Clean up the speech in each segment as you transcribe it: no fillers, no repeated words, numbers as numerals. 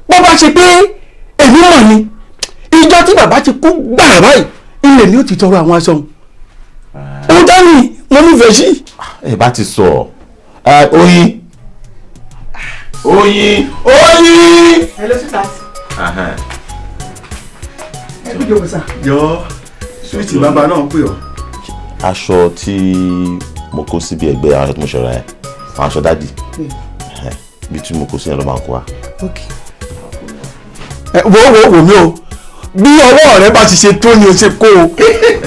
bó bá ṣe pé èmi mọ̀ ni ìjọ tí bàbá ti kú gbàrà báyìí ilé ni ó ti tọrọ àwọn aṣọ òun dání mo nífẹ̀ẹ́ sí. ẹ bá ti sọ Oyin. ẹ lọ síta. ẹ kú jọ bùsà. jọ súwìtì bàbá náà pè ọ́. aṣọ tí mo kó síbi ẹgbẹ́ àwọn aṣọ tí mo ṣọra yẹn àwọn aṣọ dádì bí tí mo kó sí yẹn ló máa kó wa. wo mi o bí ọwọ́ rẹ bá ti ṣe tó ni o ṣe kó o.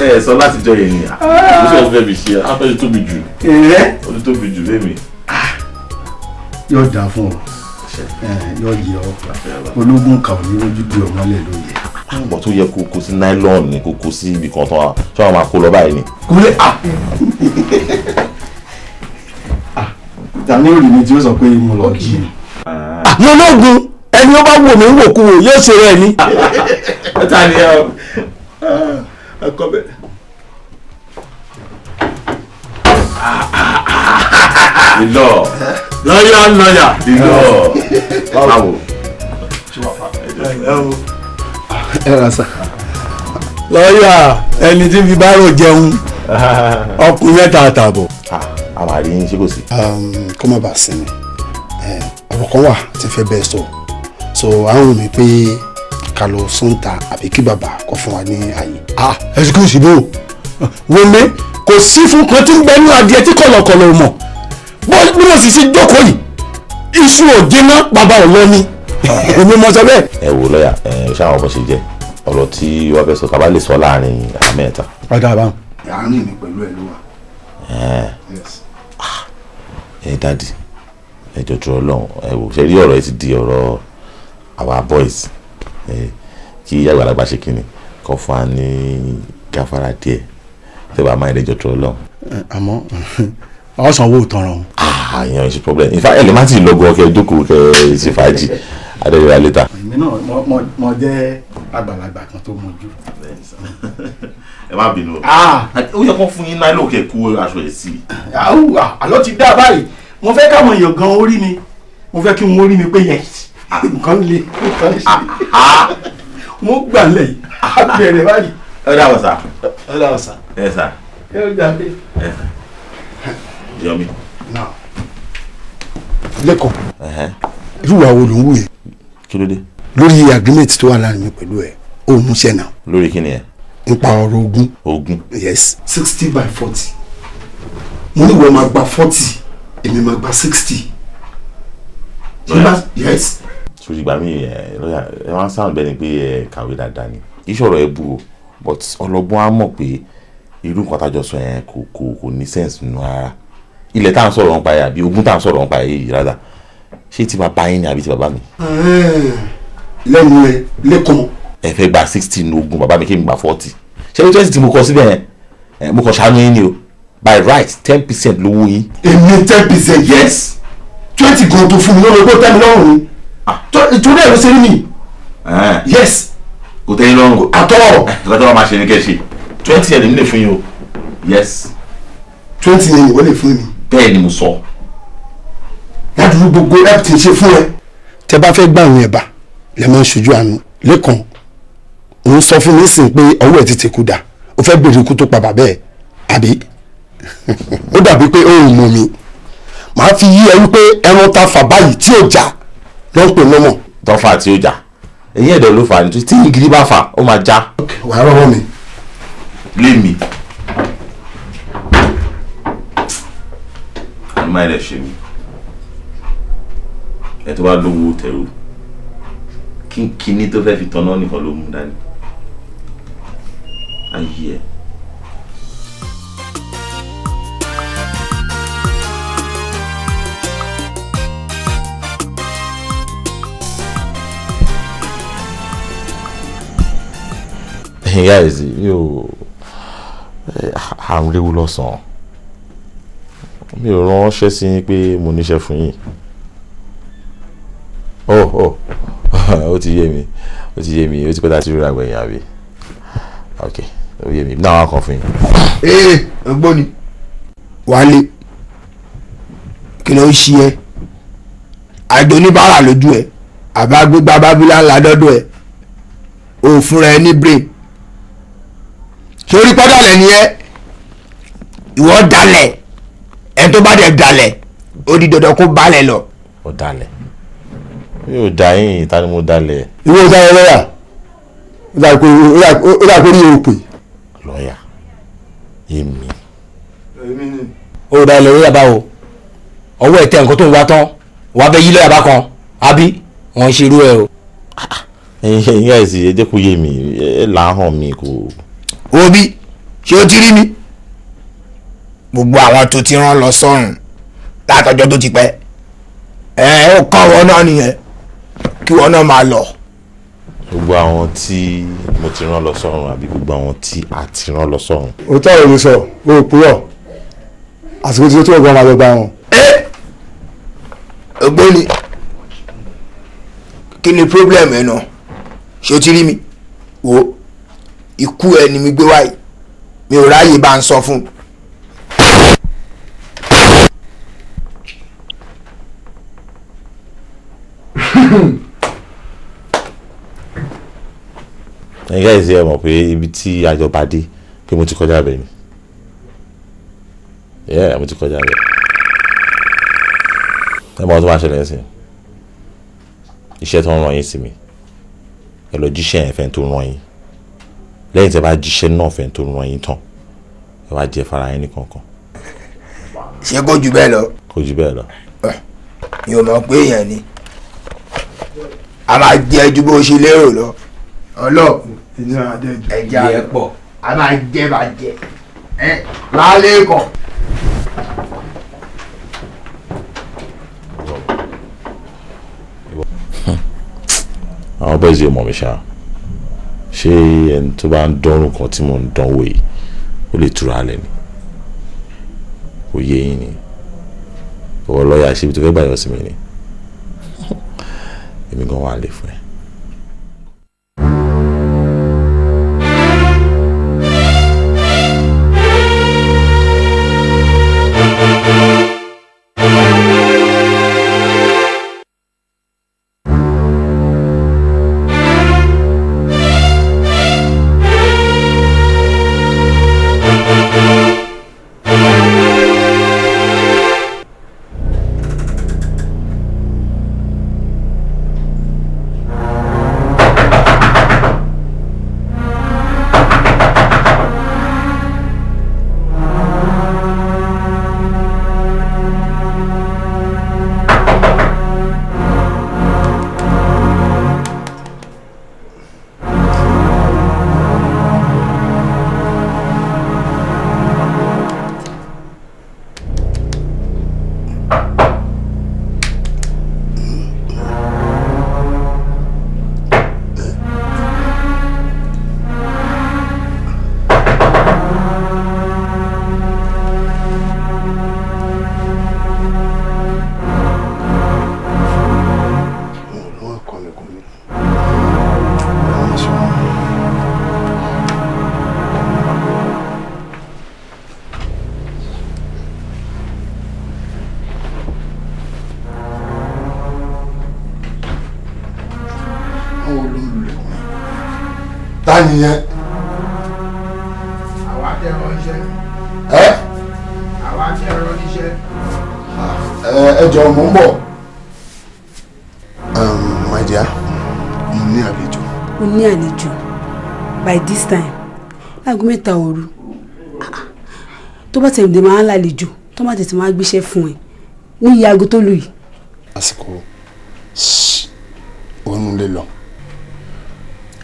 ẹ sọ láti jọ yẹn ni àbúṣe ọ̀fẹ́ mi ṣe afẹ́ tóbi jù ó ti tóbi jù lémi. yóò dáa fún ọ yóò yẹ ọ ológun kà ò ní ojú bí ọmọlẹ ló yẹ. àgbọ̀ tó yẹ kó kó sí nylon ni kó kó sí ibì kan tó wà máa kó lọ báyìí ni. kúlẹ̀ tani ò rí mi tí ó sọ pé mo lọ jí mi. mo lóògùn ẹni ó bá wò mí wò kú wò yóò ṣe rẹ ni. ẹ ta ni ẹ ẹ kọ bẹ. lílọ lọ́yà lílọ báwo. ẹ rà sá. lọ́yà ẹni tí fi bárò jẹun ọkùnrin mẹ́ta àtààbọ̀. a máa rí yín ṣé kò sí. kó má bàa sinmi ọ̀rọ̀ kan wà tí fẹ́ bẹ́ẹ̀ so àwọn mi pé ká lọ sóńtà àbí kí bàbá kọ fún wa ní àyè. ẹsùn kí n sì bò wọ́n lé kò sí fún kan tí ń bẹ ní adìẹ tí kọ̀lọ̀kọ̀lọ̀ mọ̀ bí wọ́n sì ṣe jókòó yìí iṣu ò jiná bàbá ò lọ ni èmi mọ sọ bẹ́ẹ̀. ẹ wò lọ́yà ṣé àwọn ọmọ ṣe jẹ́ ọ̀rọ̀ tí wọ́n fẹ́ sọ ká bá lè sọ láàrin àwọn mẹ́ta. ọ̀dà àbáwọn. àárín mi pẹ̀lú ẹ̀ ló wà. ẹ dáàdì ẹ jọjọ Ọlọ́run ẹ wò ṣe rí ọ̀rọ̀ ẹ ti di ọ̀rọ̀ our boys kí àgbàlagbà ṣe kíni kọ fún wa ní gáfárà díẹ̀ tẹ́ bá máa ń jọjọ Ọlọ́run. àmọ́ ọ̀sán owó ìtanràn. àyàn ìṣe problem in fact ẹ lè má ti lọ́gọ́ kẹ jókòó kẹ ṣe fàájì adéyẹ̀wò later. èmi náà mo jẹ́ àgbàlagbà kan tó mọ̀jú. ẹ má bínú ó yẹ kó fún yín náírà kẹ kó aṣọ ẹ sí. àlọ́ ti dá báyìí mo fẹ́ káwọn èèyàn gan orí mi mo fẹ́ kí wọ́n orí mi pé yẹn nǹkan lè nǹkan ṣe mo gbà lẹ̀ bẹ̀rẹ̀ báyìí. ẹ dá wọ sá. ẹ dá wọ sá. ẹ sá. ẹ ó jà pé. ẹ sá. Yomi. lẹ́kọ̀ọ́ irú wa wo ló ń wù yẹn. kí ló dé. lórí agreement tó wà láàrin mi pẹ̀lú ẹ̀ ó mú ṣẹ́ náà. lórí kí ni ẹ. nípa ọ̀rọ̀ ogún. ogún. yes. 60/40 mo ní wọ́n máa gba 40 èmi máa gba 60. yes. sórí ìgbà mi lọ́yà ẹ máa ń sáwọn bẹ́ẹ̀ ni pé ẹ kàwé dáadáa ni ìṣòro ẹ bú o but ọlọ́gbọ́n á mọ̀ pé irú nǹkan tájọ sọ yẹn kò ní sense nínú rárá ilẹ̀ tá à ń sọ̀rọ̀ nípa ẹ̀ àbí ogún tá à ń sọ̀rọ̀ nípa ẹ̀ yìí rárá ṣé ti bàbá yín ni àbí ti bàbá mi. lẹ́nu ẹ lẹ́kọ̀ọ́. ẹ fẹ́ gba 60 ní ogún bàbá mi kí n gba 40 ṣé ní 20 tí mo kọ síbẹ̀ yẹn mo kàn ṣàánú yín ni o by right 10% lówó yín. èmi 10%. yes. 20 gan tó fún mi lọ́wọ́ ẹgbẹ́ tẹ́mi lọ́rùn ni. ìtúndẹ̀ ló ṣe rí mi. yes. kò tẹ́yìn lọ́rùn. àtọ́. ìgbà tó wà máa ṣe ní kẹ́ ṣe 20 yẹn lèmi lè fún yín o. yes. 20 yẹn ìwọ lè fún mi. bẹ́ẹ̀ ni mo sọ. ládùúgbò gbogbo help ti ṣe fún ẹ. tẹ bá fẹ́ gbà àwọn ẹ̀bà lè máa ń ṣojú àánú lẹ́kàn òun sọ fún mi sìn pé ọwọ́ ẹ̀ ti tẹ̀kú dà ó fẹ́ bèrè ikú tó pa bàbá ẹ̀ àbí ó dàbí pé ó ń mú mi màá fi yí ẹ wípé ẹran ta fà báyìí tí ò já ló ń pè lọ́mọ. tọ́fà tí ó jà èyí ẹ̀dọ̀ ló fà á nítorí tí ìgìrì bá fà ó máa já. wà á rọwọ́ mi. lé mi. àmọ́ ẹ̀ lè ṣe mí ẹ tó bá lówó tẹ̀rù kíní tó fẹ́ fi tọ́nà nìkan ló mú dání ayé ẹ. ìyá ẹ̀ sì yóò àrùn léwu lọ́sàn-án mi ò ránṣẹ́ sí yín pé mo níṣẹ́ fún yín. ó ti yé mi ó ti pẹ́ tá a ti rí àgbẹ̀yìn àbí ok ó yé mi náà wà kàn fún yín. ọgbọ́n ni wálé kí ló ń ṣe ẹ́ àjò oníbàárà lójú ẹ àbá gbégbá bábílà ńlá dọ́dọ̀ ẹ ò fúnra ẹ ní brain sórí pọ́dàlẹ̀ ni ẹ ìwọ dalẹ̀ ẹ tó bá dẹ̀ dalẹ̀ ó di dandan kó balẹ̀ lọ. ó dalẹ̀ mi ò dá yín ta ni mo dalẹ̀. ìwé ìdáyẹ lọ́yà ó dà pé rí òpè. lọ́yà èmi. ó dalẹ̀ lọ́yà báwo ọwọ́ ẹ̀ tẹ nǹkan tó ń wá tán wàá fẹ́ yí lọ́yà bá kan àbí wọ́n ń ṣerú ẹ o. ẹ̀yin guys ẹ jẹ́ kó yé mi ẹ làáhàn mi kò. òbí ṣé o ti rí mi gbogbo àwọn tó ti rán lọ sọ́run látọjọ́ tó ti pẹ́ ó kàn wọ́n náà nìyẹn kí wọ́n náà máa lọ. gbogbo àwọn tí mo ti rán lọ sọ́run àbí gbogbo àwọn tí a ti rán lọ sọ́run. òótọ́ ọ̀rọ̀ ló sọ o ò purọ́ àsìkò tí ó tó ọgbọ́n máa lọ bá wọn. ògbóni kí ni problem ẹ náà ṣé o ti rí mi wo ikú ẹ ni mi gbé wáyé mi ò ráyè bá ń sọ fún. ẹ̀yin guys ẹ mọ̀ pé ibi tí àjọba dé pé mo ti kọjá bẹ̀ ni mo ti kọjá bẹ̀ ẹ mọ̀ tó máa ṣẹlẹ̀ sí iṣẹ́ tó ń ràn yín sí mi ẹ lọ jíṣẹ́ yẹn fẹ́ tó ràn yín lẹ́yìn tí ẹ bá jíṣẹ́ náà fẹ́ tó ràn yín tán ẹ wá jẹ fara yín ní kankan. ṣé kò jù bẹ́ẹ̀ lọ. kò jù bẹ́ẹ̀ lọ. mi ò mọ̀ pé èèyàn ni a máa jẹ ju bó ṣe lérò lọ. ọlọ́ọ̀kùn ẹja rẹ̀ pọ̀ a máa jẹ bàjẹ́ lálẹ́ kan. àwọn bẹ́ẹ̀ sì mọ̀ mi ṣá ṣé ẹni tó bá ń dánrùn kan tí mò ń dánwò yìí ó lè túra lẹ̀ ni kò yé yín ni ọwọ́ lọ́ọ̀yà ṣe ibi tó fẹ́ gbà yọ sí mi ni èmi gan wà lè fún ẹ. nìyẹn. àwa tẹ ẹ̀rọ iṣẹ́. àwa tẹ ẹ̀rọ iṣẹ́. ẹ jọ mò ń bọ̀. My dear, mo ní àlejò. o ní àlejò by this time láago mẹ́ta òru tó bá tẹ̀lé máa ń lálejò tó bá tẹ̀lé máa gbéṣẹ́ fún ẹ ní iye aago tó lù yìí. àsìkò òun lè lọ.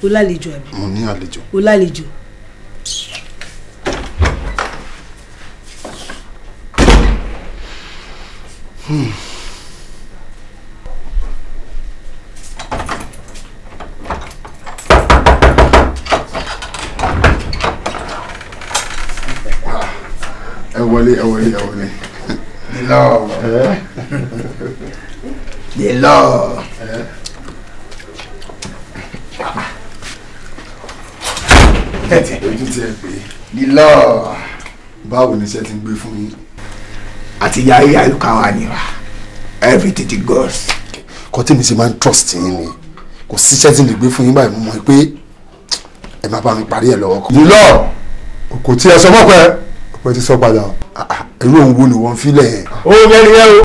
o lálejò àbí. mo ní àlejò. o lálejò. ẹ wọlé. The law. The law. ojú tí ẹ pè é. The law. báwo ni iṣẹ́ ti ń gbé fún yín. àti yàrá àlùkà wa ni wa everything goes. kọ́ tí mi sì máa ń trust yín ni kò síṣẹ́ tí lè gbé fún yín báyìí mo mọ̀ pé ẹ máa bá mi parí ẹ̀ lọ́wọ́. lílọ kò tí ẹ sọ mọ́ pé ọ̀pẹ ti sọ padà. irú òun wo ni wọ́n fi lẹ̀ yẹn. ó yẹn nìyẹn o.